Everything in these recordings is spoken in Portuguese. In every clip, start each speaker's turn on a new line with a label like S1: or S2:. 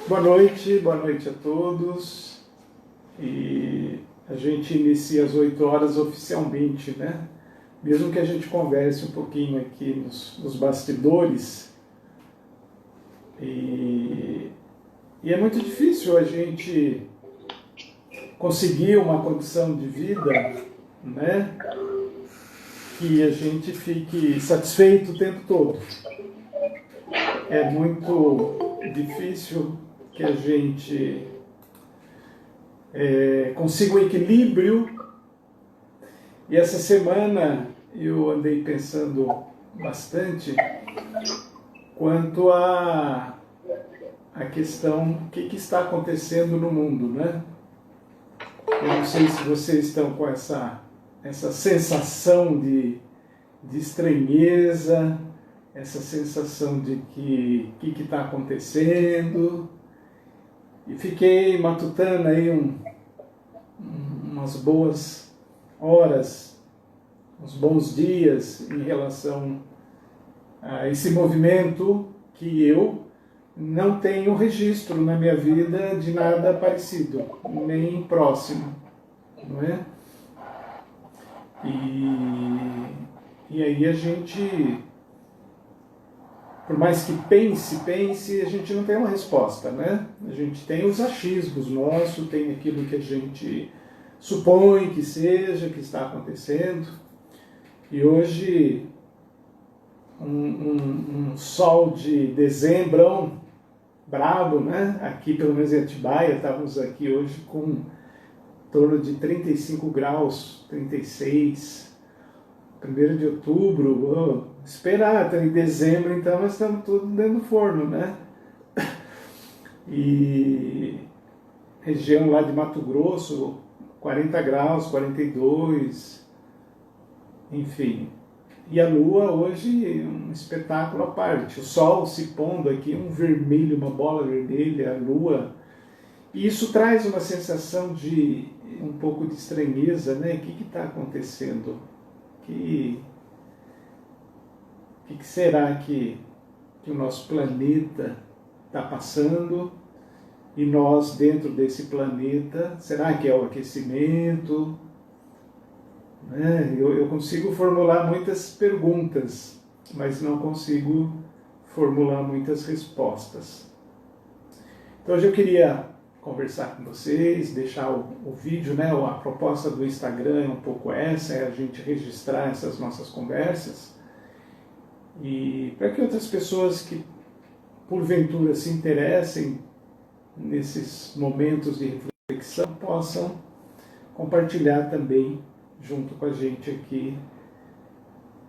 S1: Boa noite a todos. E a gente inicia às 8 horas oficialmente, né? Mesmo que a gente converse um pouquinho aqui nos bastidores. E é muito difícil a gente conseguir uma condição de vida, né? Que a gente fique satisfeito o tempo todo. É muito difícil que a gente consiga um equilíbrio. E essa semana eu andei pensando bastante quanto a questão o que está acontecendo no mundo, né? Eu não sei se vocês estão com essa sensação de estranheza, essa sensação de que o que está acontecendo. E fiquei matutando aí umas boas horas, uns bons dias em relação a esse movimento que eu não tenho registro na minha vida de nada parecido, nem próximo, não é? E aí a gente, por mais que pense, a gente não tem uma resposta, né? A gente tem os achismos nossos, tem aquilo que a gente supõe que seja, que está acontecendo. E hoje, um sol de dezembro brabo, né? Aqui, pelo menos em Atibaia, estávamos aqui hoje com em torno de 35 graus, 36. 1º de outubro, esperar, em dezembro, então nós estamos tudo dentro do forno, né? E região lá de Mato Grosso, 40 graus, 42, enfim. E a lua hoje, um espetáculo à parte. O sol se pondo aqui, um vermelho, uma bola vermelha, a lua. E isso traz uma sensação de um pouco de estranheza, né? O que está acontecendo? Que será que o nosso planeta está passando? E nós, dentro desse planeta, será que é o aquecimento? Né? Eu consigo formular muitas perguntas, mas não consigo formular muitas respostas. Então hoje eu queria conversar com vocês, deixar o vídeo, né? A proposta do Instagram é um pouco essa, é a gente registrar essas nossas conversas, e para que outras pessoas que porventura se interessem nesses momentos de reflexão possam compartilhar também junto com a gente aqui,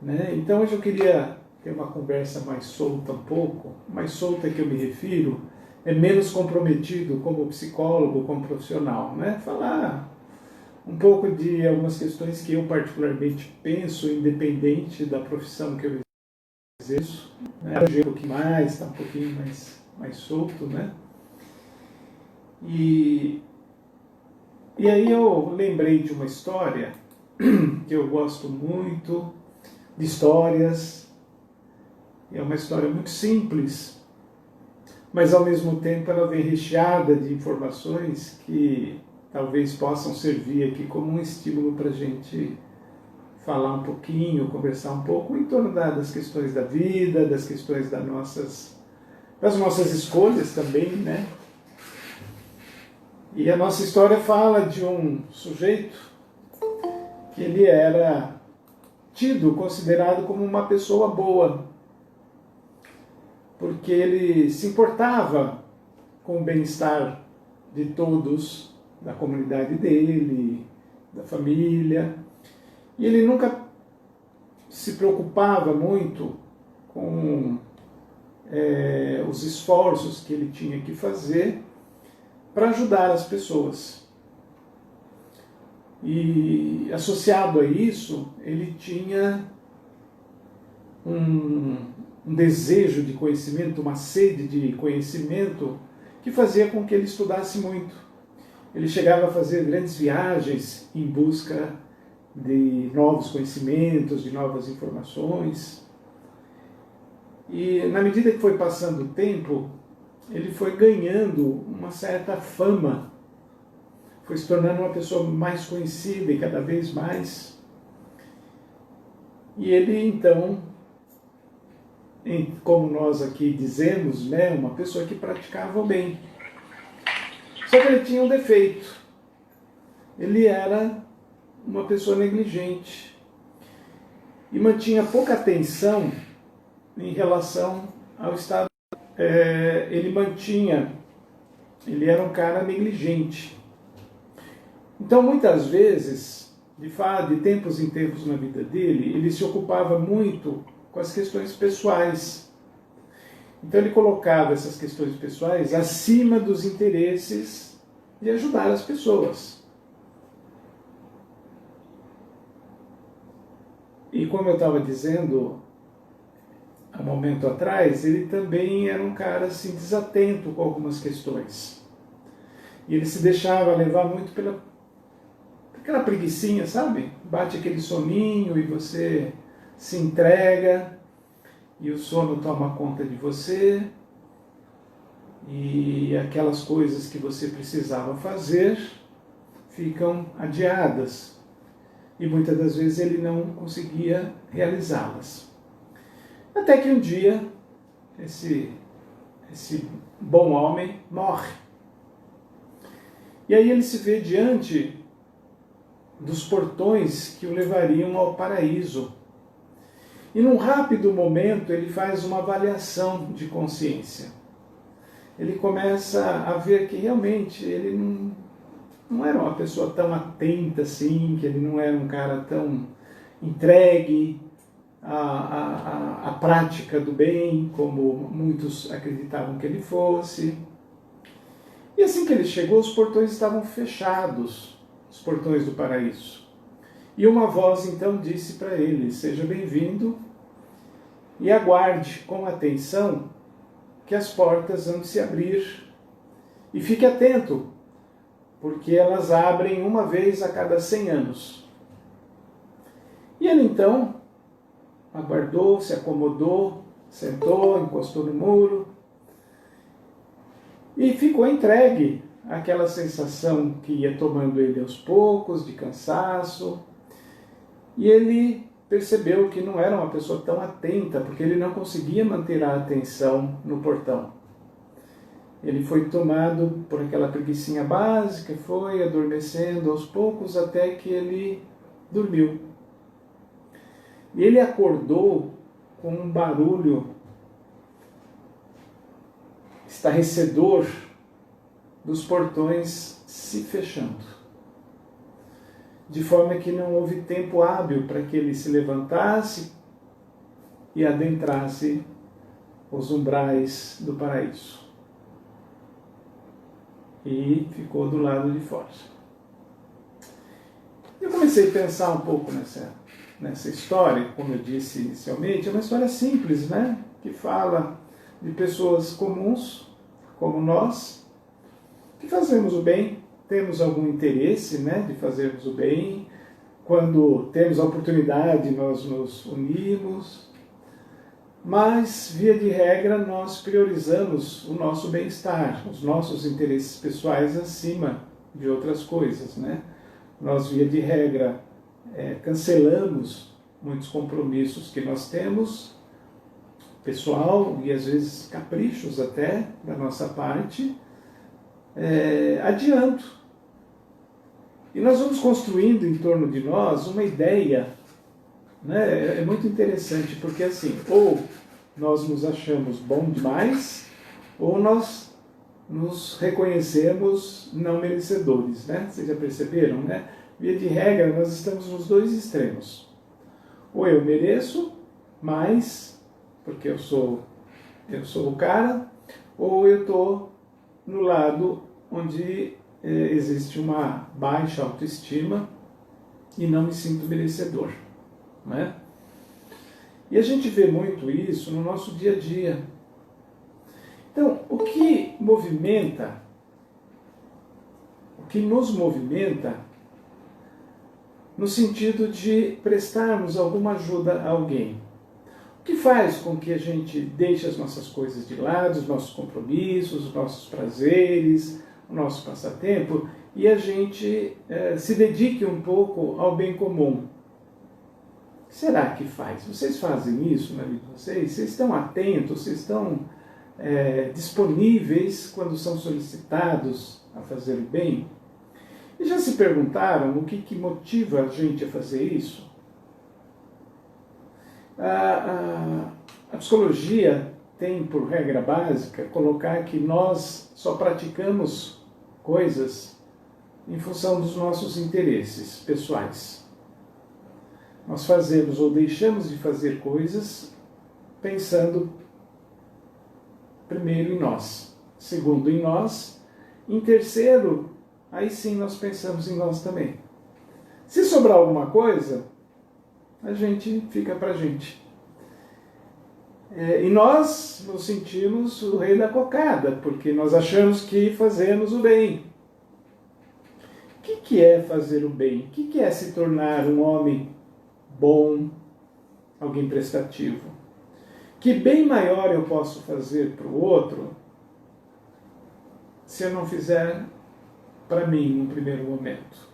S1: né? Então hoje eu queria ter uma conversa mais solta um pouco, mais solta que eu me refiro, é menos comprometido como psicólogo, como profissional, né? Falar um pouco de algumas questões que eu particularmente penso, independente da profissão que eu exerço, né? Um pouquinho mais, está um pouquinho mais solto, né? E aí eu lembrei de uma história que eu gosto muito de histórias, é uma história muito simples, mas ao mesmo tempo ela vem recheada de informações que talvez possam servir aqui como um estímulo para a gente falar um pouquinho, conversar um pouco em torno das questões da vida, das questões das nossas escolhas também, né? E a nossa história fala de um sujeito que ele era considerado como uma pessoa boa, porque ele se importava com o bem-estar de todos, da comunidade dele, da família, e ele nunca se preocupava muito com os esforços que ele tinha que fazer para ajudar as pessoas. E associado a isso, ele tinha um desejo de conhecimento, uma sede de conhecimento que fazia com que ele estudasse muito. Ele chegava a fazer grandes viagens em busca de novos conhecimentos, de novas informações. E na medida que foi passando o tempo, ele foi ganhando uma certa fama, foi se tornando uma pessoa mais conhecida e cada vez mais. E ele, então, como nós aqui dizemos, né, uma pessoa que praticava o bem. Só que ele tinha um defeito. Ele era uma pessoa negligente e mantinha pouca atenção em relação ao estado. Ele era um cara negligente. Então, muitas vezes, de tempos em tempos na vida dele, ele se ocupava muito com as questões pessoais. Então, ele colocava essas questões pessoais acima dos interesses de ajudar as pessoas. E como eu estava dizendo há um momento atrás, ele também era um cara assim, desatento com algumas questões. E ele se deixava levar muito pela aquela preguicinha, sabe? Bate aquele soninho e você se entrega e o sono toma conta de você e aquelas coisas que você precisava fazer ficam adiadas e muitas das vezes ele não conseguia realizá-las. Até que um dia esse bom homem morre. E aí ele se vê diante dos portões que o levariam ao paraíso. E num rápido momento ele faz uma avaliação de consciência. Ele começa a ver que realmente ele não era uma pessoa tão atenta assim, que ele não era um cara tão entregue à prática do bem, como muitos acreditavam que ele fosse. E assim que ele chegou, os portões estavam fechados, os portões do paraíso. E uma voz então disse para ele: seja bem-vindo e aguarde com atenção que as portas vão se abrir. E fique atento, porque elas abrem uma vez a cada 100 anos. E ele então aguardou, se acomodou, sentou, encostou no muro e ficou entregue àquela sensação que ia tomando ele aos poucos, de cansaço. E ele percebeu que não era uma pessoa tão atenta, porque ele não conseguia manter a atenção no portão. Ele foi tomado por aquela preguicinha básica, foi adormecendo aos poucos até que ele dormiu. E ele acordou com um barulho estarrecedor dos portões se fechando. De forma que não houve tempo hábil para que ele se levantasse e adentrasse os umbrais do paraíso. E ficou do lado de fora. Eu comecei a pensar um pouco nessa história, como eu disse inicialmente, é uma história simples, né? Que fala de pessoas comuns, como nós, que fazemos o bem, temos algum interesse, né, de fazermos o bem. Quando temos a oportunidade, nós nos unimos, mas, via de regra, nós priorizamos o nosso bem-estar, os nossos interesses pessoais acima de outras coisas, né? Nós, via de regra, cancelamos muitos compromissos que nós temos, pessoal, e às vezes caprichos até da nossa parte, adiando. E nós vamos construindo em torno de nós uma ideia, né? É muito interessante, porque assim, ou nós nos achamos bom demais, ou nós nos reconhecemos não merecedores, né? Vocês já perceberam, né? Via de regra, nós estamos nos dois extremos. Ou eu mereço mais, porque eu sou o cara, ou eu estou no lado onde existe uma baixa autoestima e não me sinto merecedor, né? E a gente vê muito isso no nosso dia a dia. Então, o que nos movimenta no sentido de prestarmos alguma ajuda a alguém? O que faz com que a gente deixe as nossas coisas de lado, os nossos compromissos, os nossos prazeres, o nosso passatempo, e a gente se dedique um pouco ao bem comum. O que será que faz? Vocês fazem isso na vida de vocês? Vocês estão atentos? Vocês estão disponíveis quando são solicitados a fazer o bem? E já se perguntaram o que motiva a gente a fazer isso? A psicologia tem por regra básica colocar que nós só praticamos coisas em função dos nossos interesses pessoais. Nós fazemos ou deixamos de fazer coisas pensando primeiro em nós, segundo em nós, em terceiro, aí sim nós pensamos em nós também. Se sobrar alguma coisa, a gente fica pra gente. E nós nos sentimos o rei da cocada, porque nós achamos que fazemos o bem. O que é fazer o bem? O que é se tornar um homem bom, alguém prestativo? Que bem maior eu posso fazer para o outro se eu não fizer para mim no primeiro momento?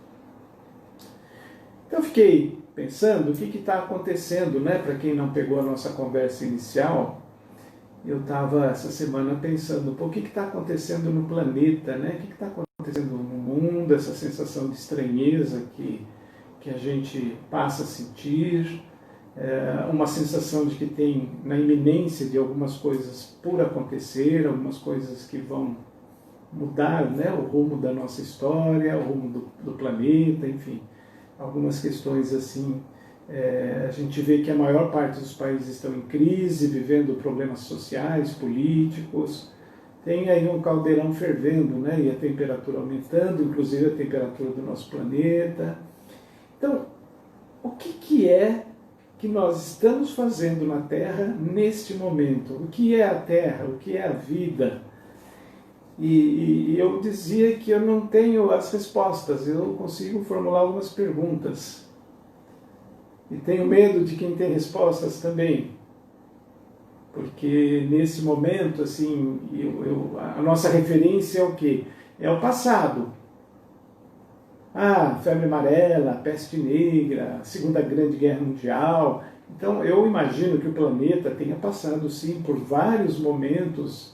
S1: Então eu fiquei pensando o que está acontecendo, né? Para quem não pegou a nossa conversa inicial, eu estava essa semana pensando, o que está acontecendo no planeta, né? O que está acontecendo no mundo, essa sensação de estranheza que a gente passa a sentir, uma sensação de que tem na iminência de algumas coisas por acontecer, algumas coisas que vão mudar, né? O rumo da nossa história, o rumo do planeta, enfim. Algumas questões assim, a gente vê que a maior parte dos países estão em crise, vivendo problemas sociais, políticos, tem aí um caldeirão fervendo, né? E a temperatura aumentando, inclusive a temperatura do nosso planeta. Então, o que é que nós estamos fazendo na Terra neste momento? O que é a Terra? O que é a vida? E eu dizia que eu não tenho as respostas, eu consigo formular algumas perguntas. E tenho medo de quem tem respostas também. Porque nesse momento, assim, a nossa referência é o quê? É o passado. Febre amarela, peste negra, Segunda Grande Guerra Mundial. Então eu imagino que o planeta tenha passado, sim, por vários momentos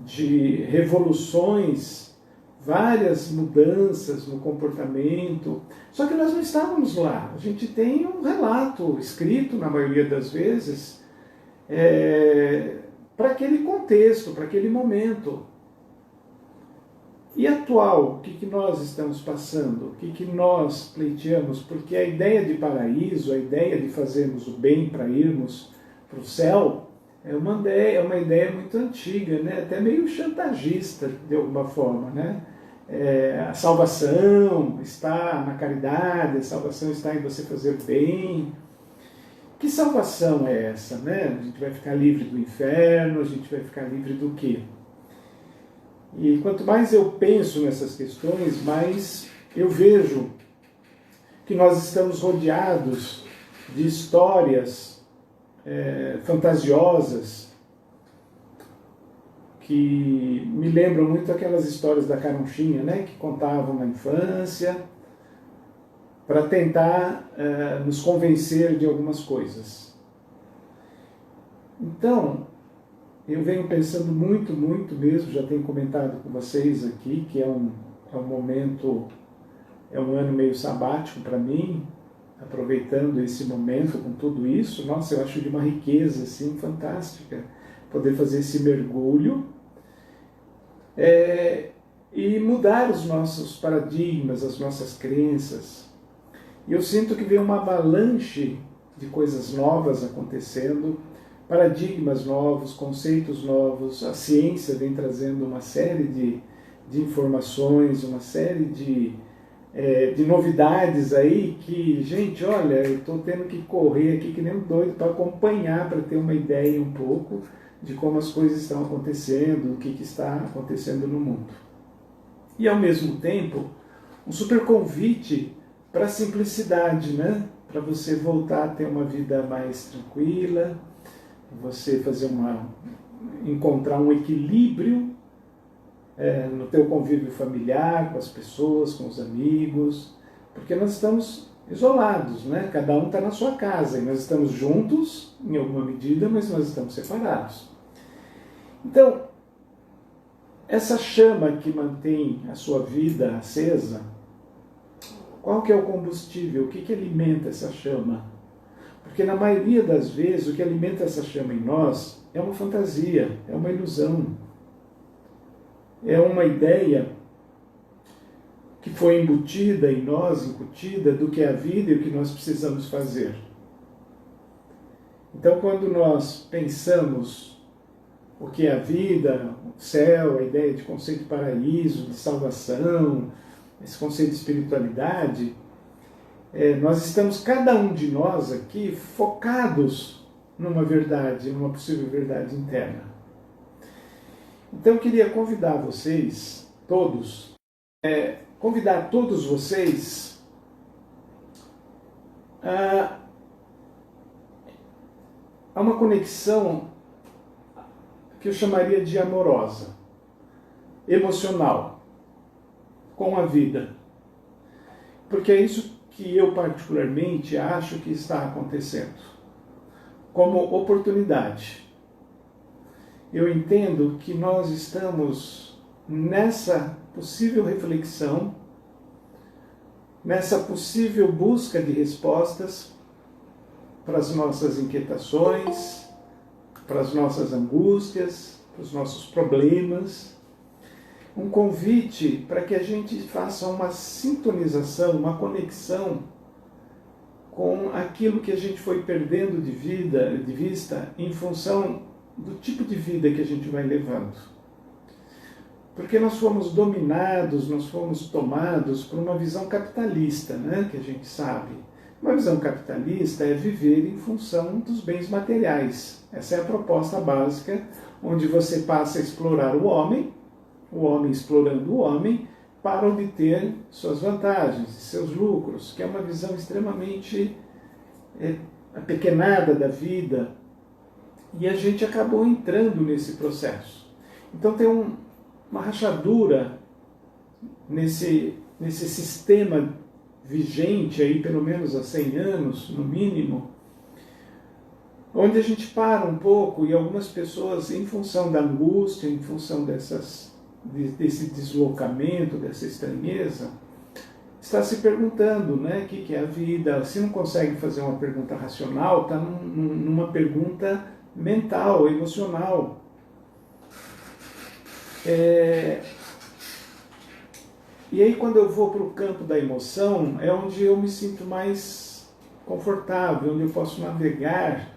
S1: de revoluções, várias mudanças no comportamento, só que nós não estávamos lá. A gente tem um relato escrito, na maioria das vezes, para aquele contexto, para aquele momento. E atual, o que nós estamos passando? O que nós pleiteamos? Porque a ideia de paraíso, a ideia de fazermos o bem para irmos para o céu, é uma ideia muito antiga, né? Até meio chantagista, de alguma forma, né? A salvação está na caridade, a salvação está em você fazer o bem. Que salvação é essa, né? A gente vai ficar livre do inferno, a gente vai ficar livre do quê? E quanto mais eu penso nessas questões, mais eu vejo que nós estamos rodeados de histórias fantasiosas que me lembram muito aquelas histórias da Caronchinha, né, que contavam na infância para tentar nos convencer de algumas coisas. Então, eu venho pensando muito mesmo, já tenho comentado com vocês aqui, que é um momento, é um ano meio sabático para mim, aproveitando esse momento com tudo isso. Nossa, eu acho de uma riqueza assim, fantástica poder fazer esse mergulho e mudar os nossos paradigmas, as nossas crenças. E eu sinto que vem uma avalanche de coisas novas acontecendo, paradigmas novos, conceitos novos. A ciência vem trazendo uma série de informações, uma série de novidades aí que, gente, olha, eu estou tendo que correr aqui que nem um doido para acompanhar, para ter uma ideia um pouco de como as coisas estão acontecendo, o que está acontecendo no mundo. E, ao mesmo tempo, um super convite para a simplicidade, né? Para você voltar a ter uma vida mais tranquila, você encontrar um equilíbrio no teu convívio familiar, com as pessoas, com os amigos, porque nós estamos isolados, né? Cada um está na sua casa e nós estamos juntos em alguma medida, mas nós estamos separados. Então, essa chama que mantém a sua vida acesa, qual que é o combustível? O que alimenta essa chama? Porque na maioria das vezes o que alimenta essa chama em nós é uma fantasia, é uma ilusão, é uma ideia que foi embutida em nós, incutida, do que é a vida e o que nós precisamos fazer. Então, quando nós pensamos o que é a vida, o céu, a ideia de conceito de paraíso, de salvação, esse conceito de espiritualidade, nós estamos, cada um de nós aqui, focados numa verdade, numa possível verdade interna. Então, eu queria convidar vocês, todos, convidar todos vocês a uma conexão que eu chamaria de amorosa, emocional, com a vida. Porque é isso que eu particularmente acho que está acontecendo, como oportunidade. Eu entendo que nós estamos nessa possível reflexão, nessa possível busca de respostas para as nossas inquietações, para as nossas angústias, para os nossos problemas. Um convite para que a gente faça uma sintonização, uma conexão com aquilo que a gente foi perdendo de vista em função do tipo de vida que a gente vai levando. Porque nós fomos dominados, nós fomos tomados por uma visão capitalista, né, que a gente sabe. Uma visão capitalista é viver em função dos bens materiais. Essa é a proposta básica, onde você passa a explorar o homem explorando o homem, para obter suas vantagens e seus lucros, que é uma visão extremamente apequenada da vida. E a gente acabou entrando nesse processo. Então tem uma rachadura nesse sistema vigente aí pelo menos há 100 anos, no mínimo, onde a gente para um pouco e algumas pessoas, em função da angústia, em função desse deslocamento, dessa estranheza, está se perguntando, né, o que é a vida. Se não consegue fazer uma pergunta racional, está numa pergunta mental, emocional. E aí, quando eu vou para o campo da emoção, é onde eu me sinto mais confortável, onde eu posso navegar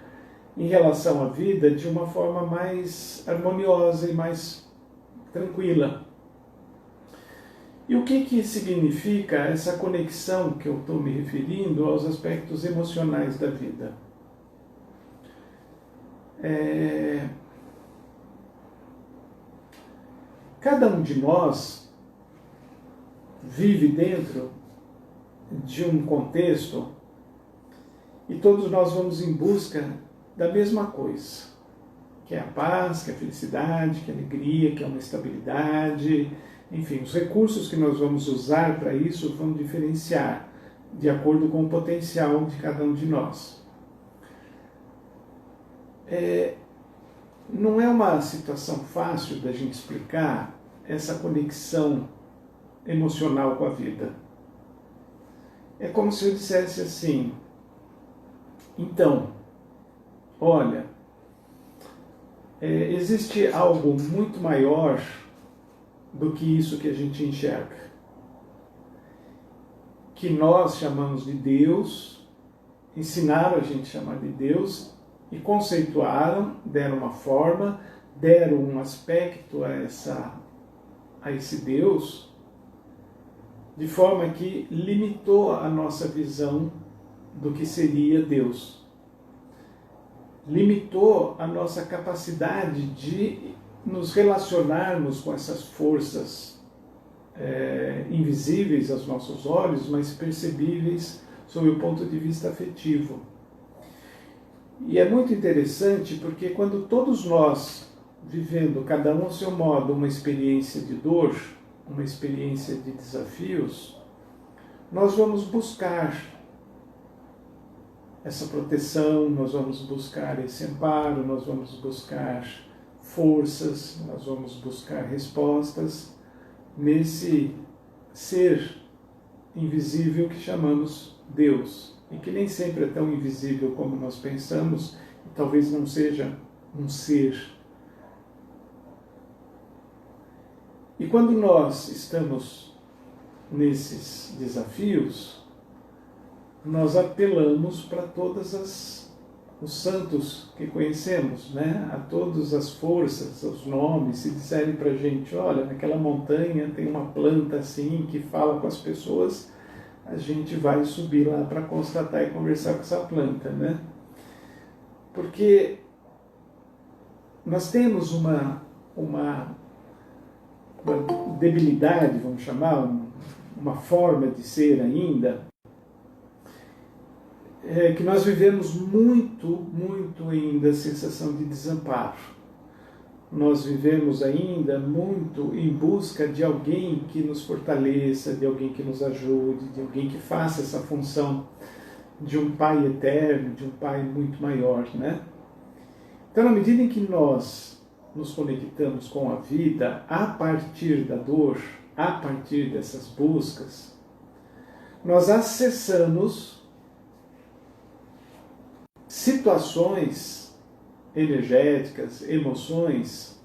S1: em relação à vida de uma forma mais harmoniosa e mais tranquila. E o que significa essa conexão que eu estou me referindo aos aspectos emocionais da vida? Cada um de nós vive dentro de um contexto e todos nós vamos em busca da mesma coisa, que é a paz, que é a felicidade, que é a alegria, que é uma estabilidade. Enfim, os recursos que nós vamos usar para isso vão diferenciar de acordo com o potencial de cada um de nós. Não é uma situação fácil da gente explicar essa conexão emocional com a vida. É como se eu dissesse assim: então, olha, existe algo muito maior do que isso que a gente enxerga, que nós chamamos de Deus, ensinaram a gente a chamar de Deus e conceituaram, deram uma forma, deram um aspecto a esse Deus, de forma que limitou a nossa visão do que seria Deus. Limitou a nossa capacidade de nos relacionarmos com essas forças invisíveis aos nossos olhos, mas percebíveis sob o ponto de vista afetivo. E é muito interessante porque quando todos nós, vivendo cada um ao seu modo uma experiência de dor, uma experiência de desafios, nós vamos buscar essa proteção, nós vamos buscar esse amparo, nós vamos buscar forças, nós vamos buscar respostas nesse ser invisível que chamamos Deus, e que nem sempre é tão invisível como nós pensamos, e talvez não seja um ser. E quando nós estamos nesses desafios, nós apelamos para todos os santos que conhecemos, né? A todas as forças, os nomes, se disserem para a gente, olha, naquela montanha tem uma planta assim que fala com as pessoas, a gente vai subir lá para constatar e conversar com essa planta, né? Porque nós temos uma debilidade, vamos chamar, uma forma de ser ainda, que nós vivemos muito ainda a sensação de desamparo. Nós vivemos ainda muito em busca de alguém que nos fortaleça, de alguém que nos ajude, de alguém que faça essa função de um Pai eterno, de um Pai muito maior, né? Então, na medida em que nós nos conectamos com a vida a partir da dor, a partir dessas buscas, nós acessamos situações energéticas, emoções,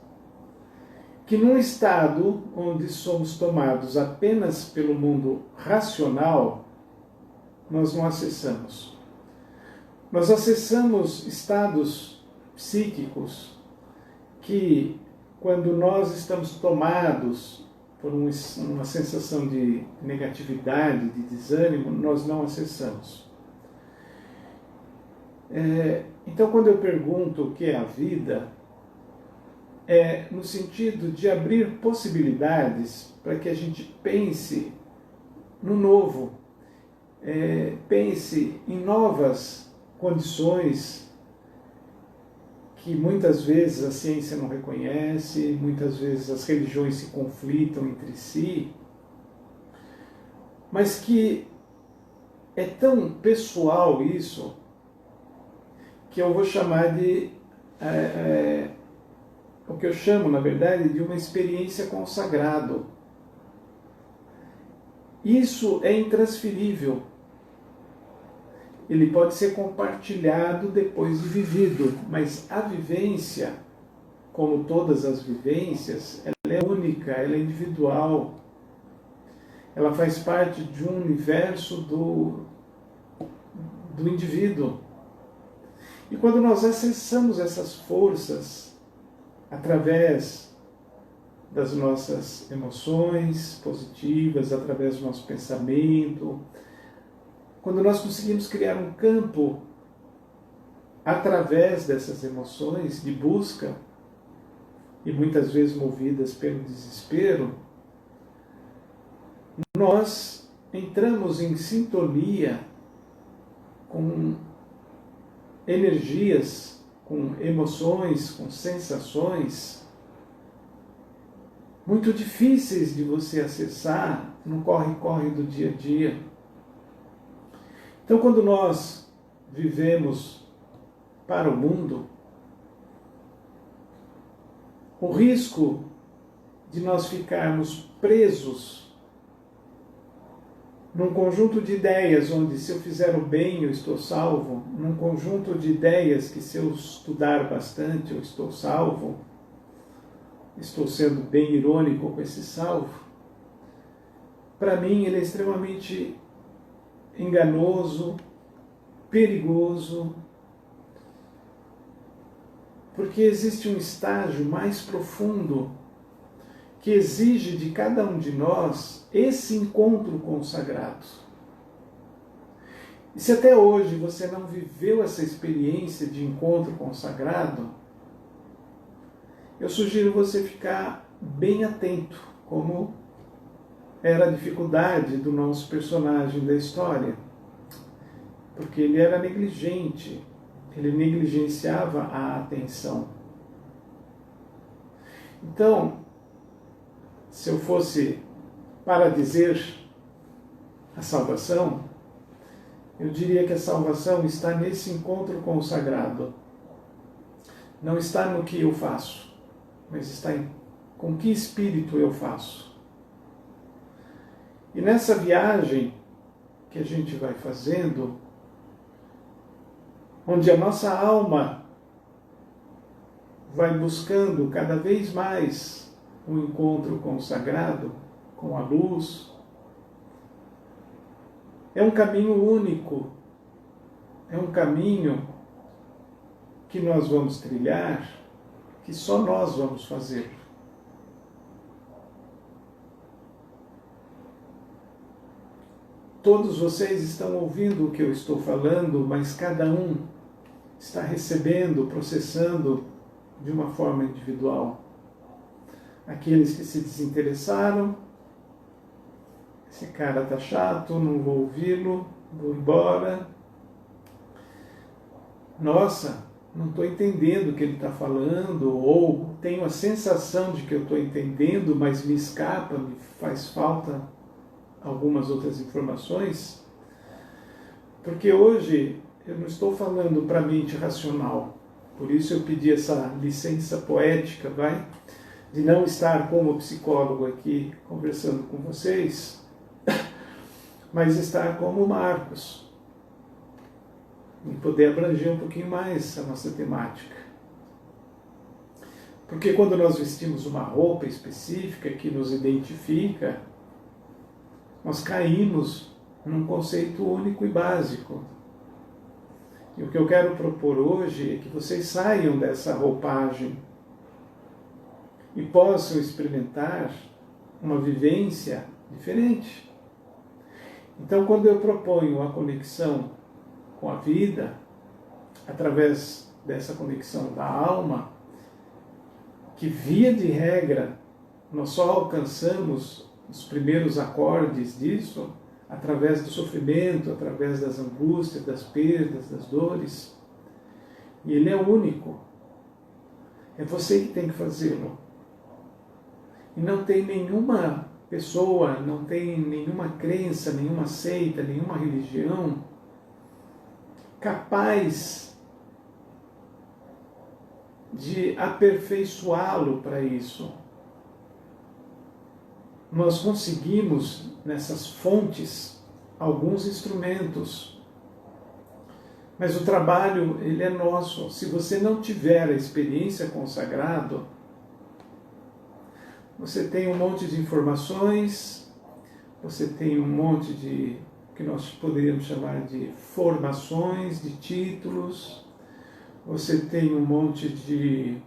S1: que num estado onde somos tomados apenas pelo mundo racional, nós não acessamos. Nós acessamos estados psíquicos que, quando nós estamos tomados por uma sensação de negatividade, de desânimo, nós não acessamos. Então, quando eu pergunto o que é a vida, é no sentido de abrir possibilidades para que a gente pense no novo, pense em novas condições que muitas vezes a ciência não reconhece, muitas vezes as religiões se conflitam entre si, mas que é tão pessoal isso, que eu vou chamar de, o que eu chamo, na verdade, de uma experiência com o sagrado. Isso é intransferível. Ele pode ser compartilhado depois de vivido, mas a vivência, como todas as vivências, ela é única, ela é individual. Ela faz parte de um universo do indivíduo. E quando nós acessamos essas forças através das nossas emoções positivas, através do nosso pensamento, quando nós conseguimos criar um campo através dessas emoções de busca, e muitas vezes movidas pelo desespero, nós entramos em sintonia com energias, com emoções, com sensações muito difíceis de você acessar no corre-corre do dia a dia. Então, quando nós vivemos para o mundo, o risco de nós ficarmos presos num conjunto de ideias onde, se eu fizer o bem, eu estou salvo, num conjunto de ideias que, se eu estudar bastante, eu estou salvo, estou sendo bem irônico com esse salvo, para mim ele é extremamente enganoso, perigoso, porque existe um estágio mais profundo que exige de cada um de nós esse encontro com o sagrado. E se até hoje você não viveu essa experiência de encontro com o sagrado, eu sugiro você ficar bem atento, como era a dificuldade do nosso personagem da história, porque ele era negligente, ele negligenciava a atenção. Então, se eu fosse para dizer a salvação, eu diria que a salvação está nesse encontro com o sagrado. Não está no que eu faço, mas está em com que espírito eu faço. E nessa viagem que a gente vai fazendo, onde a nossa alma vai buscando cada vez mais um encontro com o sagrado, com a luz, é um caminho único, é um caminho que nós vamos trilhar, que só nós vamos fazer. Todos vocês estão ouvindo o que eu estou falando, mas cada um está recebendo, processando de uma forma individual. Aqueles que se desinteressaram, esse cara está chato, não vou ouvi-lo, vou embora. Nossa, não estou entendendo o que ele está falando, ou tenho a sensação de que eu estou entendendo, mas me escapa, me faz falta algumas outras informações, porque hoje eu não estou falando para a mente racional, por isso eu pedi essa licença poética, de não estar como psicólogo aqui conversando com vocês, mas estar como Marcos, e poder abranger um pouquinho mais a nossa temática. Porque quando nós vestimos uma roupa específica que nos identifica, nós caímos num conceito único e básico. E o que eu quero propor hoje é que vocês saiam dessa roupagem e possam experimentar uma vivência diferente. Então, quando eu proponho a conexão com a vida, através dessa conexão da alma, que via de regra nós só alcançamos os primeiros acordes disso através do sofrimento, através das angústias, das perdas, das dores. E ele é único. É você que tem que fazê-lo. E não tem nenhuma pessoa, não tem nenhuma crença, nenhuma seita, nenhuma religião capaz de aperfeiçoá-lo para isso. Nós conseguimos, nessas fontes, alguns instrumentos. Mas o trabalho, ele é nosso. Se você não tiver a experiência com o sagrado, você tem um monte de informações, você tem um monte de, que nós poderíamos chamar de formações, de títulos, você tem um monte de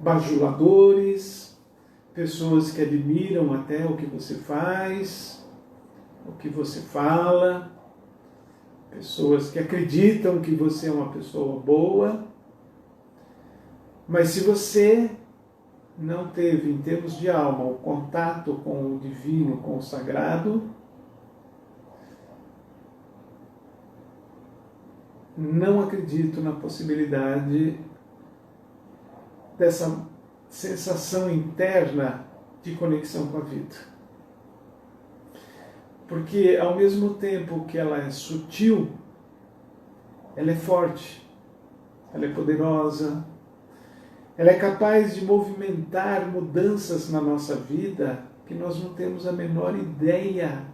S1: bajuladores, pessoas que admiram até o que você faz, o que você fala, pessoas que acreditam que você é uma pessoa boa, mas se você não teve, em termos de alma, o contato com o divino, com o sagrado, não acredito na possibilidade dessa sensação interna de conexão com a vida. Porque ao mesmo tempo que ela é sutil, ela é forte, ela é poderosa, ela é capaz de movimentar mudanças na nossa vida que nós não temos a menor ideia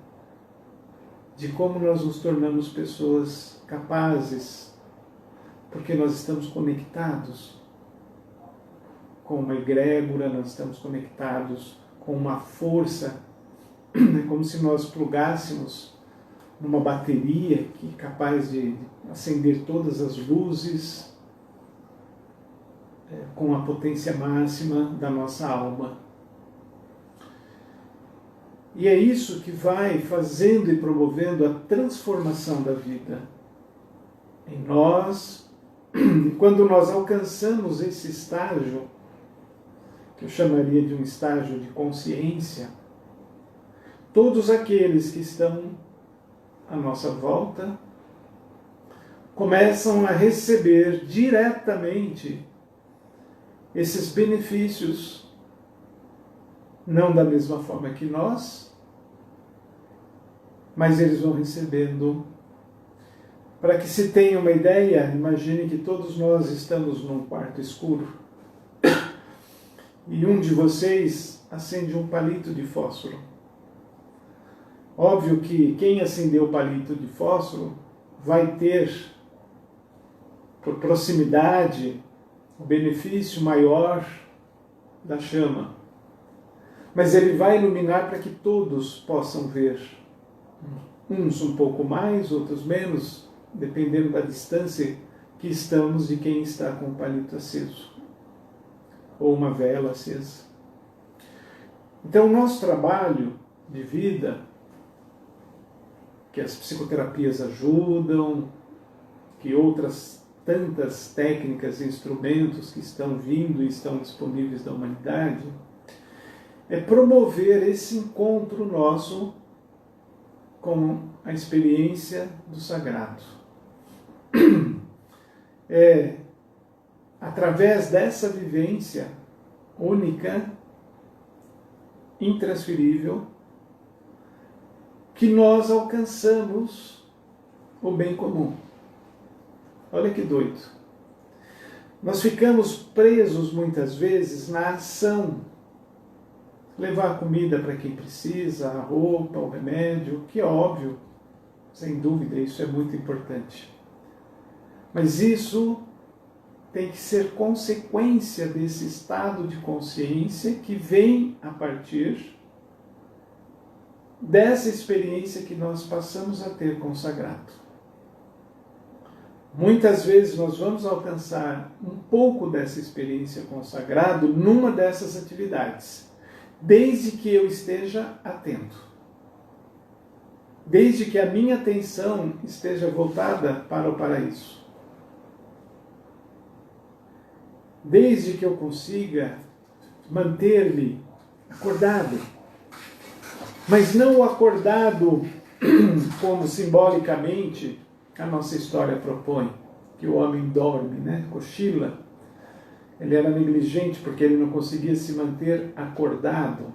S1: de como nós nos tornamos pessoas capazes, porque nós estamos conectados com uma egrégora, nós estamos conectados com uma força, é como se nós plugássemos numa bateria que é capaz de acender todas as luzes com a potência máxima da nossa alma. E é isso que vai fazendo e promovendo a transformação da vida em nós. Quando nós alcançamos esse estágio, que eu chamaria de um estágio de consciência, todos aqueles que estão à nossa volta começam a receber diretamente esses benefícios, não da mesma forma que nós, mas eles vão recebendo. Para que se tenha uma ideia, imagine que todos nós estamos num quarto escuro e um de vocês acende um palito de fósforo. Óbvio que quem acendeu o palito de fósforo vai ter, por proximidade, o benefício maior da chama. Mas ele vai iluminar para que todos possam ver. Uns um pouco mais, outros menos, dependendo da distância que estamos de quem está com o palito aceso. Ou uma vela acesa. Então, o nosso trabalho de vida, que as psicoterapias ajudam, que outras tantas técnicas e instrumentos que estão vindo e estão disponíveis da humanidade, é promover esse encontro nosso com a experiência do sagrado. É através dessa vivência única, intransferível, que nós alcançamos o bem comum. Olha que doido. Nós ficamos presos muitas vezes na ação. Levar a comida para quem precisa, a roupa, o remédio, que é óbvio, sem dúvida, isso é muito importante. Mas isso tem que ser consequência desse estado de consciência que vem a partir dessa experiência que nós passamos a ter com o sagrado. Muitas vezes nós vamos alcançar um pouco dessa experiência com o sagrado numa dessas atividades, desde que eu esteja atento, desde que a minha atenção esteja voltada para o paraíso, desde que eu consiga manter-me acordado, mas não o acordado como simbolicamente a nossa história propõe, que o homem dorme, cochila. Ele era negligente porque ele não conseguia se manter acordado,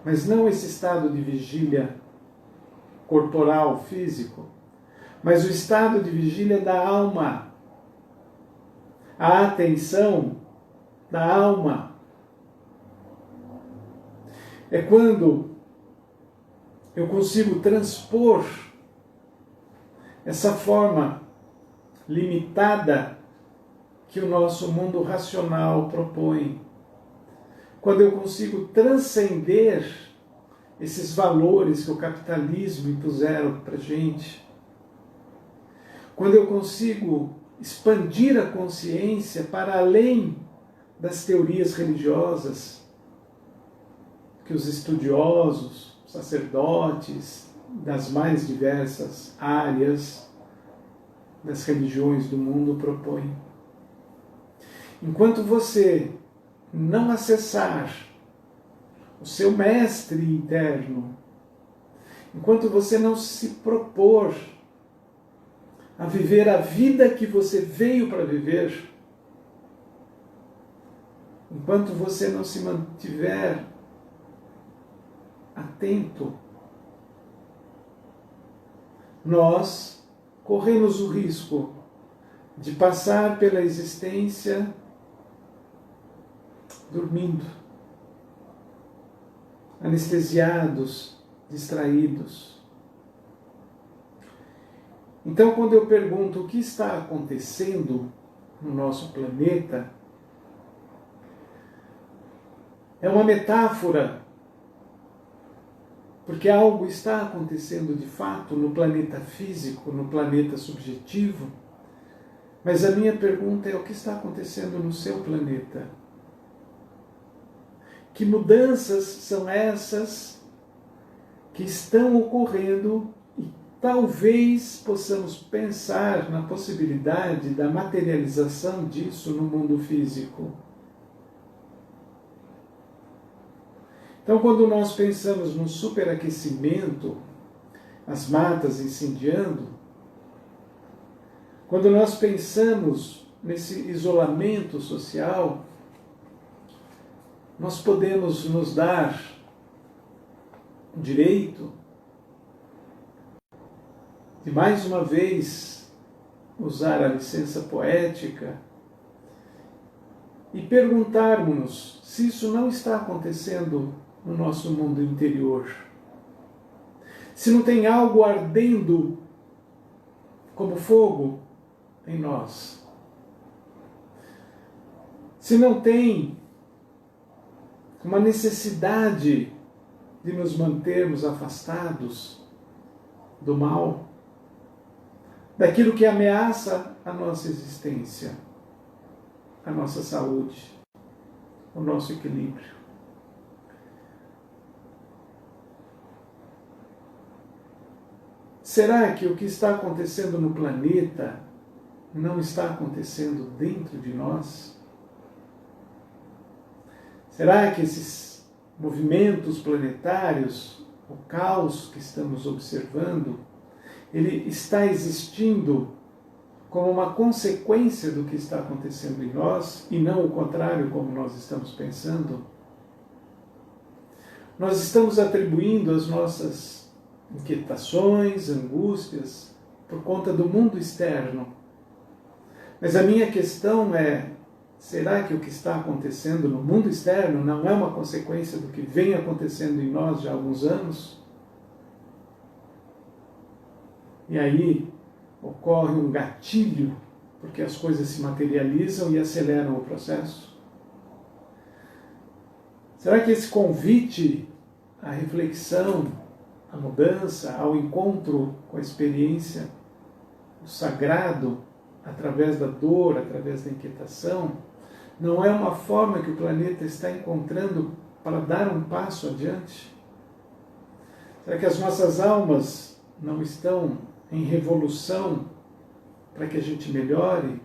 S1: mas não esse estado de vigília corporal, físico, mas o estado de vigília da alma, a atenção da alma. É quando eu consigo transpor essa forma limitada que o nosso mundo racional propõe. Quando eu consigo transcender esses valores que o capitalismo impuseram para a gente. Quando eu consigo expandir a consciência para além das teorias religiosas que os estudiosos, sacerdotes das mais diversas áreas das religiões do mundo propõem. Enquanto você não acessar o seu mestre interno, enquanto você não se propor a viver a vida que você veio para viver, enquanto você não se mantiver atento, nós corremos o risco de passar pela existência dormindo, anestesiados, distraídos. Então, quando eu pergunto o que está acontecendo no nosso planeta, é uma metáfora, porque algo está acontecendo de fato no planeta físico, no planeta subjetivo, mas a minha pergunta é o que está acontecendo no seu planeta? Que mudanças são essas que estão ocorrendo e talvez possamos pensar na possibilidade da materialização disso no mundo físico? Então, quando nós pensamos no superaquecimento, as matas incendiando, Quando nós pensamos nesse isolamento social, nós podemos nos dar o direito de, mais uma vez, usar a licença poética e perguntarmos se isso não está acontecendo no nosso mundo interior. Se não tem algo ardendo como fogo em nós. Se não tem uma necessidade de nos mantermos afastados do mal, daquilo que ameaça a nossa existência, a nossa saúde, o nosso equilíbrio. Será que o que está acontecendo no planeta não está acontecendo dentro de nós? Será que esses movimentos planetários, o caos que estamos observando, ele está existindo como uma consequência do que está acontecendo em nós e não o contrário, como nós estamos pensando? Nós estamos atribuindo as nossas inquietações, angústias, por conta do mundo externo. Mas a minha questão é, será que o que está acontecendo no mundo externo não é uma consequência do que vem acontecendo em nós já há alguns anos? E aí ocorre um gatilho, porque as coisas se materializam e aceleram o processo? Será que esse convite à reflexão, à mudança, ao encontro com a experiência, o sagrado, através da dor, através da inquietação, não é uma forma que o planeta está encontrando para dar um passo adiante? Será que as nossas almas não estão em revolução para que a gente melhore?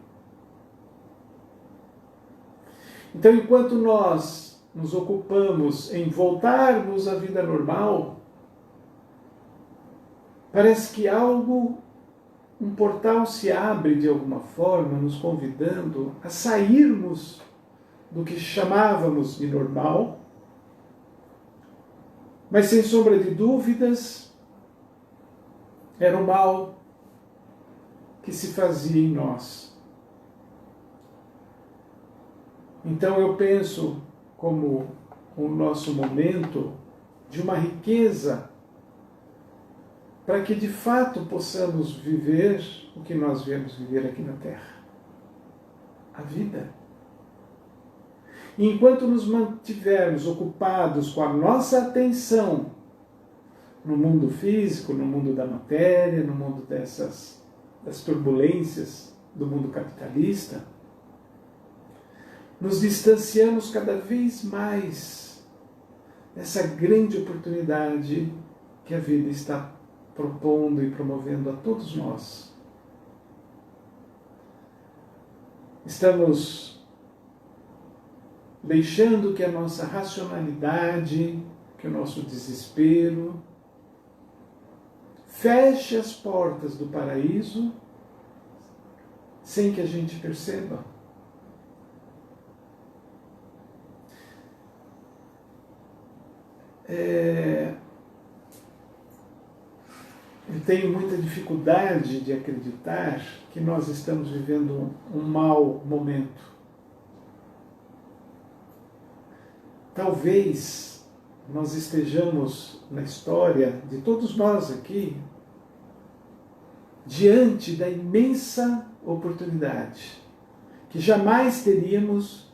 S1: Então, enquanto nós nos ocupamos em voltarmos à vida normal, parece que um portal se abre de alguma forma, nos convidando a sairmos do que chamávamos de normal, mas sem sombra de dúvidas, era o mal que se fazia em nós. Então eu penso como o nosso momento de uma riqueza para que de fato possamos viver o que nós viemos viver aqui na Terra. A vida. E enquanto nos mantivermos ocupados com a nossa atenção no mundo físico, no mundo da matéria, no mundo das turbulências do mundo capitalista, nos distanciamos cada vez mais dessa grande oportunidade que a vida está propondo e promovendo a todos nós. Estamos deixando que a nossa racionalidade, que o nosso desespero, feche as portas do paraíso sem que a gente perceba. Eu tenho muita dificuldade de acreditar que nós estamos vivendo um mau momento. Talvez nós estejamos na história de todos nós aqui diante da imensa oportunidade que jamais teríamos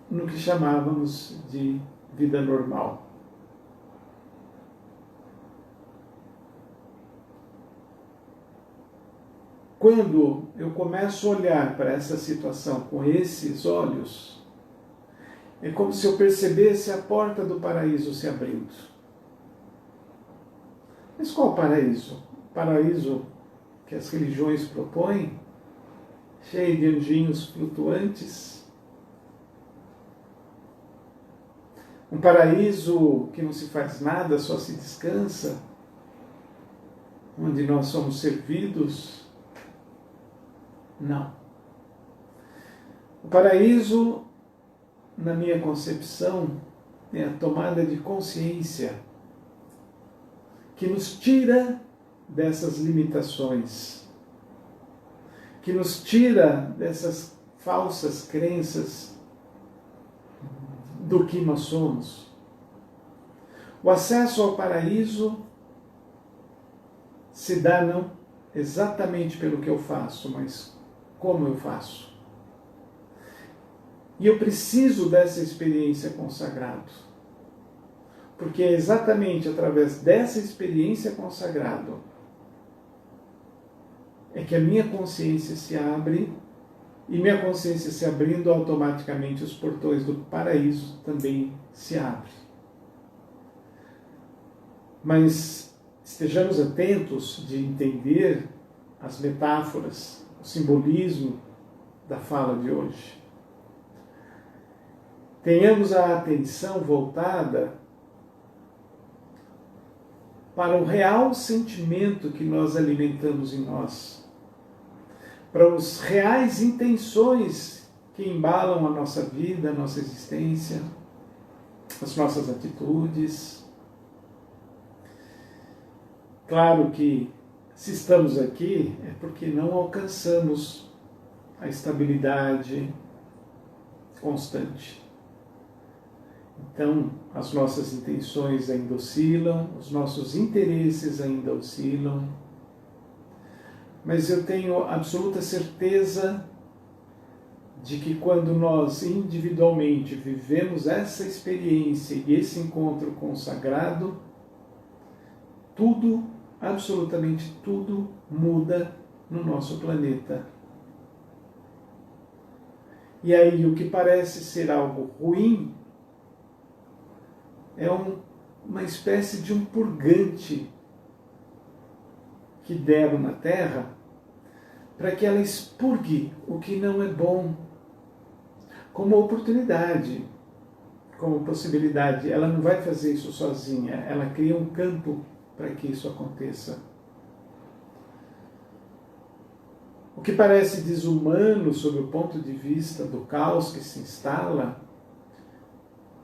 S1: no que chamávamos de vida normal. Quando eu começo a olhar para essa situação com esses olhos, é como se eu percebesse a porta do paraíso se abrindo. Mas qual paraíso? O paraíso que as religiões propõem, cheio de anjinhos flutuantes. Um paraíso que não se faz nada, só se descansa, onde nós somos servidos Não. O paraíso, na minha concepção, é a tomada de consciência que nos tira dessas limitações, que nos tira dessas falsas crenças do que nós somos. O acesso ao paraíso se dá não exatamente pelo que eu faço, mas como eu faço. E eu preciso dessa experiência com o sagrado, porque é exatamente através dessa experiência com o sagrado é que a minha consciência se abre, e minha consciência se abrindo, automaticamente os portões do paraíso também se abrem. Mas estejamos atentos de entender as metáforas, o simbolismo da fala de hoje. Tenhamos a atenção voltada para o real sentimento que nós alimentamos em nós, para as reais intenções que embalam a nossa vida, a nossa existência, as nossas atitudes. Claro que se estamos aqui é porque não alcançamos a estabilidade constante. Então, as nossas intenções ainda oscilam, os nossos interesses ainda oscilam, mas eu tenho absoluta certeza de que quando nós individualmente vivemos essa experiência e esse encontro com o sagrado, tudo, absolutamente tudo, muda no nosso planeta. E aí, o que parece ser algo ruim é uma espécie de um purgante que deram na Terra para que ela expurgue o que não é bom, como oportunidade, como possibilidade. Ela não vai fazer isso sozinha, ela cria um campo para que isso aconteça. O que parece desumano sob o ponto de vista do caos que se instala,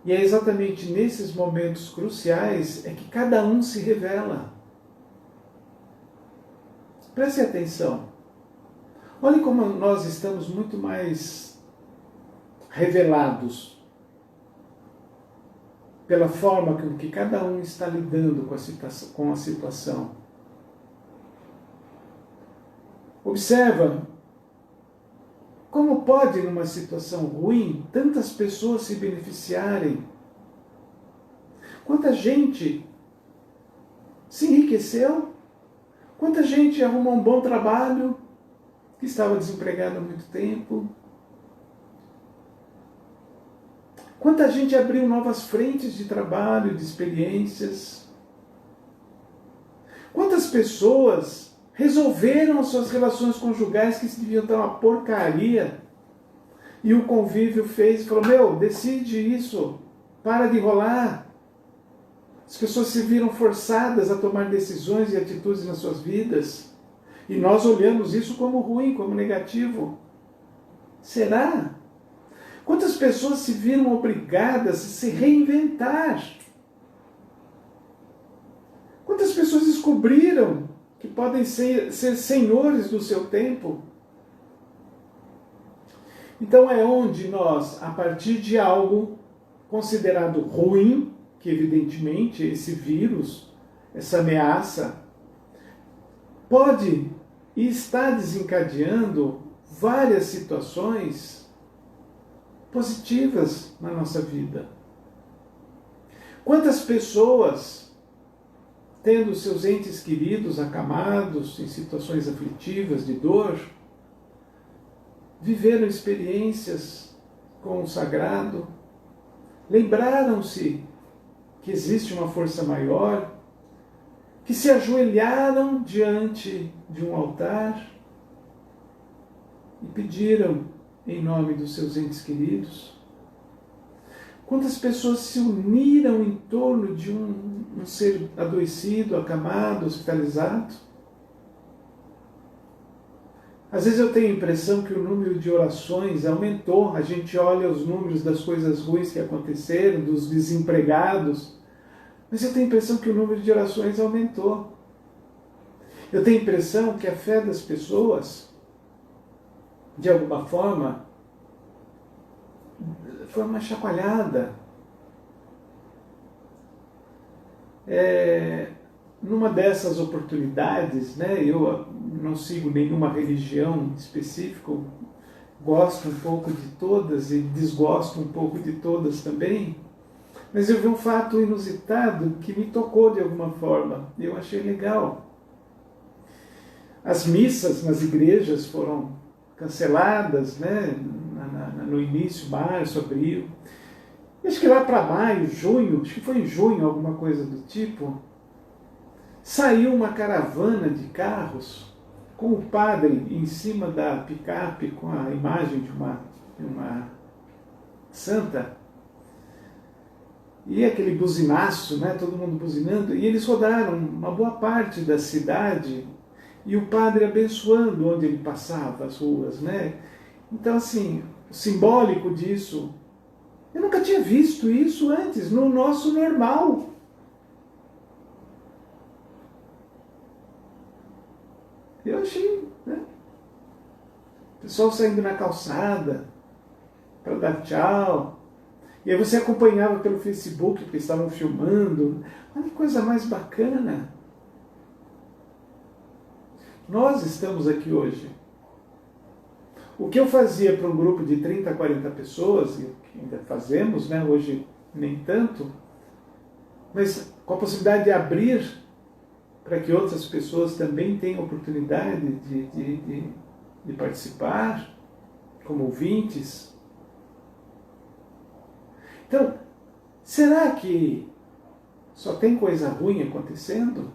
S1: e é exatamente nesses momentos cruciais é que cada um se revela. Preste atenção. Olhe como nós estamos muito mais revelados pela forma com que cada um está lidando com a situação. Observa como pode, numa situação ruim, tantas pessoas se beneficiarem. Quanta gente se enriqueceu, quanta gente arrumou um bom trabalho, que estava desempregado há muito tempo. Quanta gente abriu novas frentes de trabalho, de experiências. Quantas pessoas resolveram as suas relações conjugais que deviam estar uma porcaria, e o convívio fez e falou: decide isso, para de enrolar. As pessoas se viram forçadas a tomar decisões e atitudes nas suas vidas, e nós olhamos isso como ruim, como negativo. Será? Quantas pessoas se viram obrigadas a se reinventar? Quantas pessoas descobriram que podem ser senhores do seu tempo? Então é onde nós, a partir de algo considerado ruim, que evidentemente esse vírus, essa ameaça, pode e está desencadeando várias situações positivas na nossa vida. Quantas pessoas, tendo seus entes queridos acamados em situações aflitivas, de dor, viveram experiências com o sagrado, lembraram-se que existe uma força maior, que se ajoelharam diante de um altar e pediram em nome dos seus entes queridos. Quantas pessoas se uniram em torno de um ser adoecido, acamado, hospitalizado? Às vezes eu tenho a impressão que o número de orações aumentou. A gente olha os números das coisas ruins que aconteceram, dos desempregados, mas eu tenho a impressão que o número de orações aumentou. Eu tenho a impressão que a fé das pessoas, de alguma forma, foi uma chacoalhada. Numa dessas oportunidades, né, eu não sigo nenhuma religião específica, gosto um pouco de todas e desgosto um pouco de todas também, mas eu vi um fato inusitado que me tocou de alguma forma, e eu achei legal. As missas nas igrejas foram canceladas, né, no início, março, abril. Acho que lá para maio, junho, acho que foi em junho, alguma coisa do tipo, saiu uma caravana de carros com o padre em cima da picape com a imagem de uma santa. E aquele buzinaço, né, todo mundo buzinando, e eles rodaram uma boa parte da cidade e o padre abençoando onde ele passava, as ruas, né? Então, assim, o simbólico disso, eu nunca tinha visto isso antes, no nosso normal. Eu achei, né? O pessoal saindo na calçada para dar tchau. E aí você acompanhava pelo Facebook, porque estavam filmando. Olha que coisa mais bacana. Nós estamos aqui hoje. O que eu fazia para um grupo de 30, 40 pessoas, e ainda fazemos, né? Hoje nem tanto, mas com a possibilidade de abrir para que outras pessoas também tenham oportunidade de participar como ouvintes. Então, será que só tem coisa ruim acontecendo?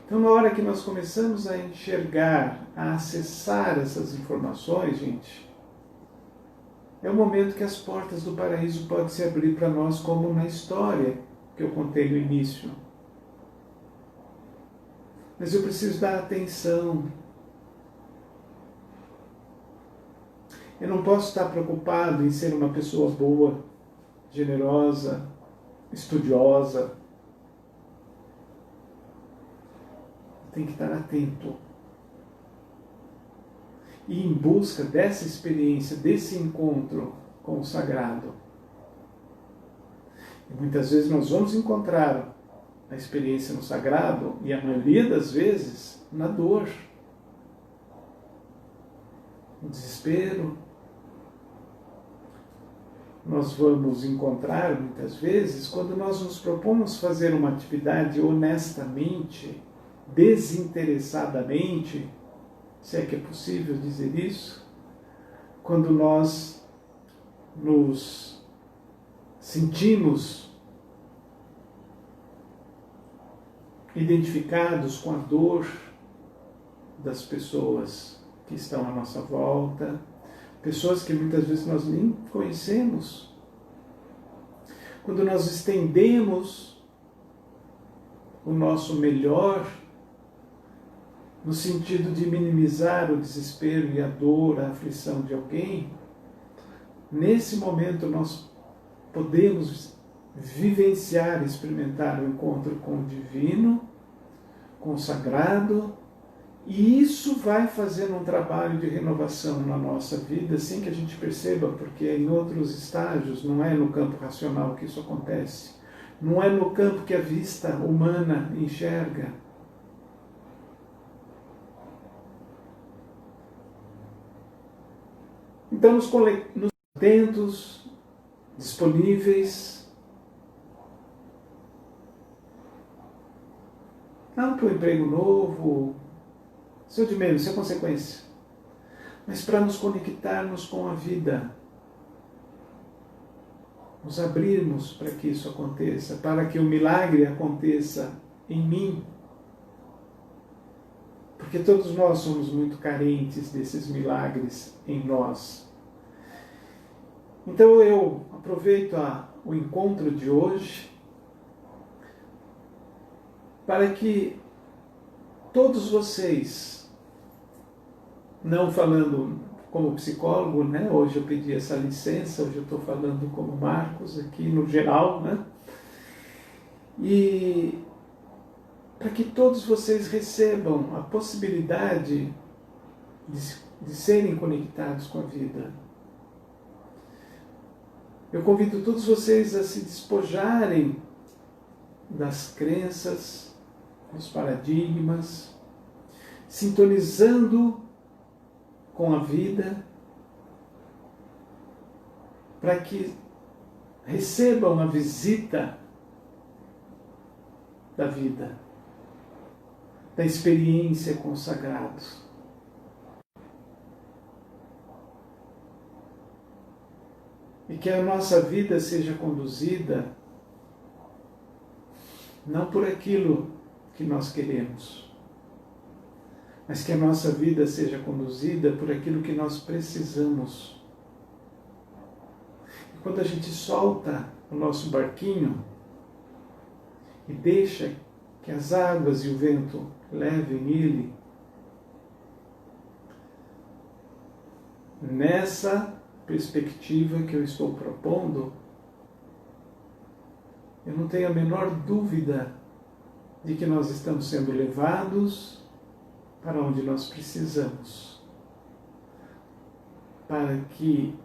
S1: Então, na hora que nós começamos a enxergar, a acessar essas informações, gente, é o momento que as portas do paraíso podem se abrir para nós, como na história que eu contei no início. Mas eu preciso dar atenção. Eu não posso estar preocupado em ser uma pessoa boa, generosa, estudiosa. Tem que estar atento. E em busca dessa experiência, desse encontro com o sagrado. E muitas vezes nós vamos encontrar a experiência no sagrado, e a maioria das vezes, na dor, no desespero. Nós vamos encontrar muitas vezes quando nós nos propomos fazer uma atividade honestamente, desinteressadamente, se é que é possível dizer isso, quando nós nos sentimos identificados com a dor das pessoas que estão à nossa volta, pessoas que muitas vezes nós nem conhecemos. Quando nós estendemos o nosso melhor no sentido de minimizar o desespero e a dor, a aflição de alguém, nesse momento nós podemos vivenciar, experimentar o encontro com o divino, com o sagrado, e isso vai fazendo um trabalho de renovação na nossa vida, sem que a gente perceba, porque é em outros estágios, não é no campo racional que isso acontece, não é no campo que a vista humana enxerga. Então, nos atentos, disponíveis, não para o emprego novo, seu de menos, seu consequência, mas para nos conectarmos com a vida, nos abrirmos para que isso aconteça, para que o milagre aconteça em mim, porque todos nós somos muito carentes desses milagres em nós. Então eu aproveito o encontro de hoje para que todos vocês, não falando como psicólogo, né? Hoje eu pedi essa licença, hoje eu estou falando como Marcos aqui no geral, né? E para que todos vocês recebam a possibilidade de serem conectados com a vida. Eu convido todos vocês a se despojarem das crenças, dos paradigmas, sintonizando com a vida, para que recebam a visita da vida, da experiência com os sagrados. E que a nossa vida seja conduzida não por aquilo que nós queremos, mas que a nossa vida seja conduzida por aquilo que nós precisamos. E quando a gente solta o nosso barquinho e deixa que as águas e o vento levem ele, nessa perspectiva que eu estou propondo, eu não tenho a menor dúvida de que nós estamos sendo levados para onde nós precisamos, para que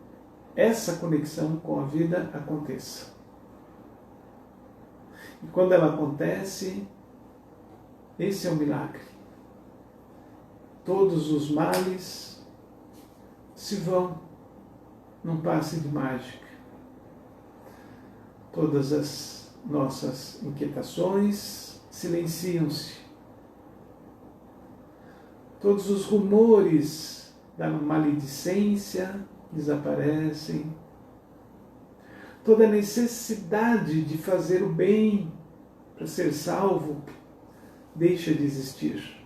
S1: essa conexão com a vida aconteça. E quando ela acontece, esse é um milagre. Todos os males se vão num passe de mágica. Todas as nossas inquietações silenciam-se. Todos os rumores da maledicência desaparecem. Toda a necessidade de fazer o bem para ser salvo deixa de existir.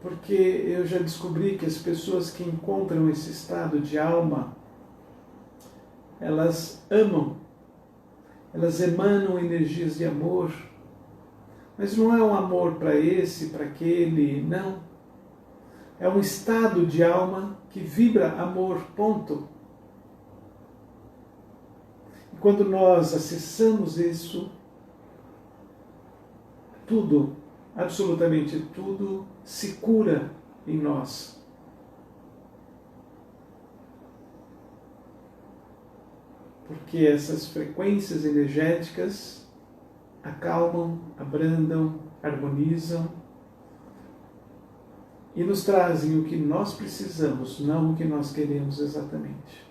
S1: Porque eu já descobri que as pessoas que encontram esse estado de alma, elas amam, elas emanam energias de amor, mas não é um amor para esse, para aquele, não. É um estado de alma que vibra amor, ponto. E quando nós acessamos isso, tudo, absolutamente tudo, se cura em nós. Porque essas frequências energéticas acalmam, abrandam, harmonizam e nos trazem o que nós precisamos, não o que nós queremos exatamente.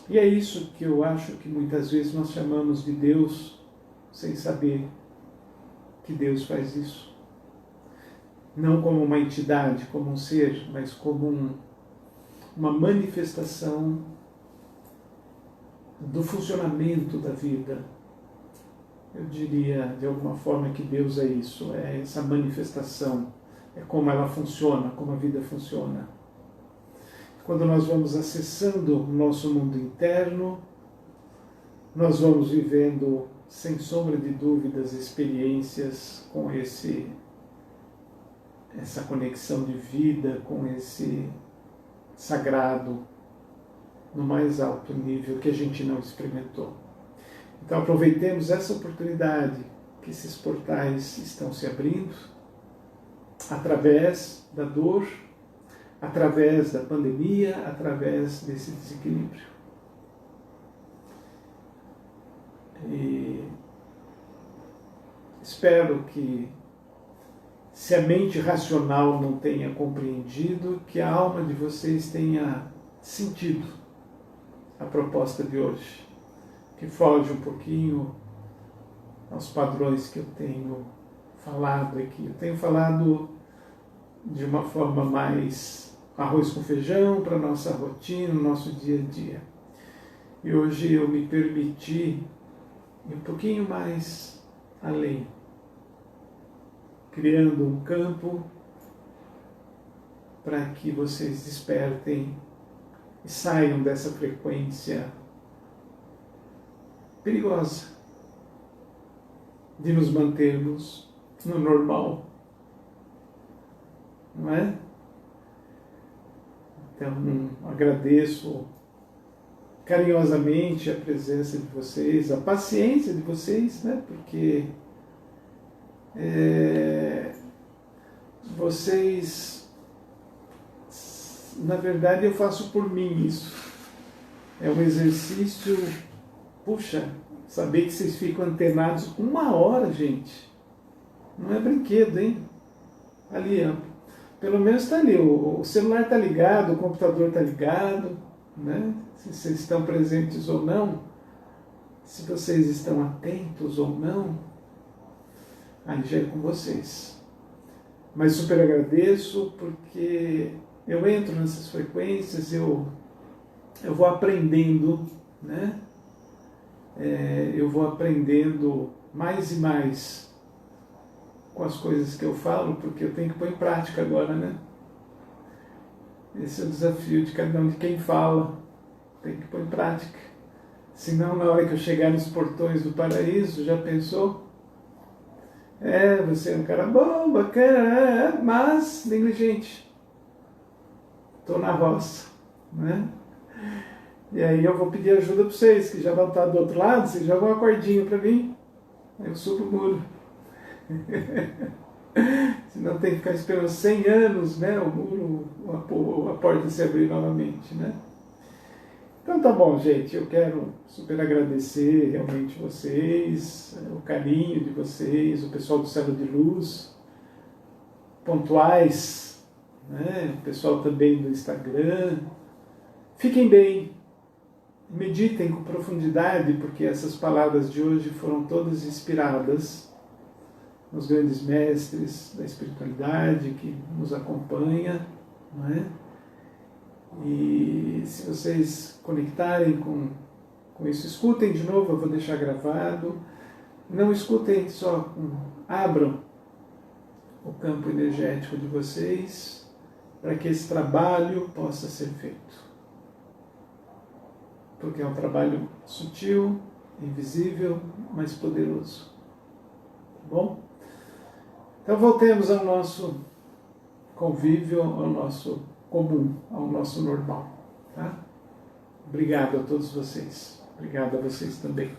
S1: E é isso que eu acho que muitas vezes nós chamamos de Deus, sem saber que Deus faz isso. Não como uma entidade, como um ser, mas como uma manifestação do funcionamento da vida. Eu diria, de alguma forma, que Deus é isso, é essa manifestação, é como ela funciona, como a vida funciona. Quando nós vamos acessando o nosso mundo interno, nós vamos vivendo, sem sombra de dúvidas, experiências com essa conexão de vida, com esse sagrado, no mais alto nível que a gente não experimentou. Então aproveitemos essa oportunidade que esses portais estão se abrindo, através da dor, através da pandemia, através desse desequilíbrio. E espero que, se a mente racional não tenha compreendido, que a alma de vocês tenha sentido a proposta de hoje, que foge um pouquinho aos padrões que eu tenho falado aqui. Eu tenho falado de uma forma mais arroz com feijão para a nossa rotina, no nosso dia a dia. E hoje eu me permiti ir um pouquinho mais além, criando um campo para que vocês despertem e saiam dessa frequência perigosa de nos mantermos no normal, não é? Então, agradeço carinhosamente a presença de vocês, a paciência de vocês, né? Porque vocês, na verdade, eu faço por mim isso. É um exercício, puxa, saber que vocês ficam antenados 1 hora, gente. Não é brinquedo, hein? Ali, ó. Pelo menos está ali, o celular está ligado, o computador está ligado, né? Se vocês estão presentes ou não, se vocês estão atentos ou não, aí já é com vocês. Mas super agradeço, porque eu entro nessas frequências, eu vou aprendendo, né? Eu vou aprendendo mais e mais com as coisas que eu falo, porque eu tenho que pôr em prática agora, né? Esse é o desafio de cada um, de quem fala, tem que pôr em prática. Senão, na hora que eu chegar nos portões do paraíso, já pensou? Você é um cara bom, bacana, mas negligente. Estou na roça, né? E aí eu vou pedir ajuda para vocês, que já vão estar do outro lado, vocês jogam uma cordinha para mim, aí eu subo o muro. Senão tem que ficar esperando 100 anos, né, o muro, a porta se abrir novamente, né? Então tá bom, gente, eu quero super agradecer realmente vocês, o carinho de vocês, o pessoal do Céu de Luz, pontuais, né, o pessoal também do Instagram. Fiquem bem, meditem com profundidade, porque essas palavras de hoje foram todas inspiradas nos grandes mestres da espiritualidade que nos acompanha, não é? E se vocês conectarem com isso, escutem de novo, eu vou deixar gravado. Não escutem só, abram o campo energético de vocês para que esse trabalho possa ser feito. Porque é um trabalho sutil, invisível, mas poderoso. Tá bom? Então voltemos ao nosso convívio, ao nosso comum, ao nosso normal. Tá? Obrigado a todos vocês. Obrigado a vocês também.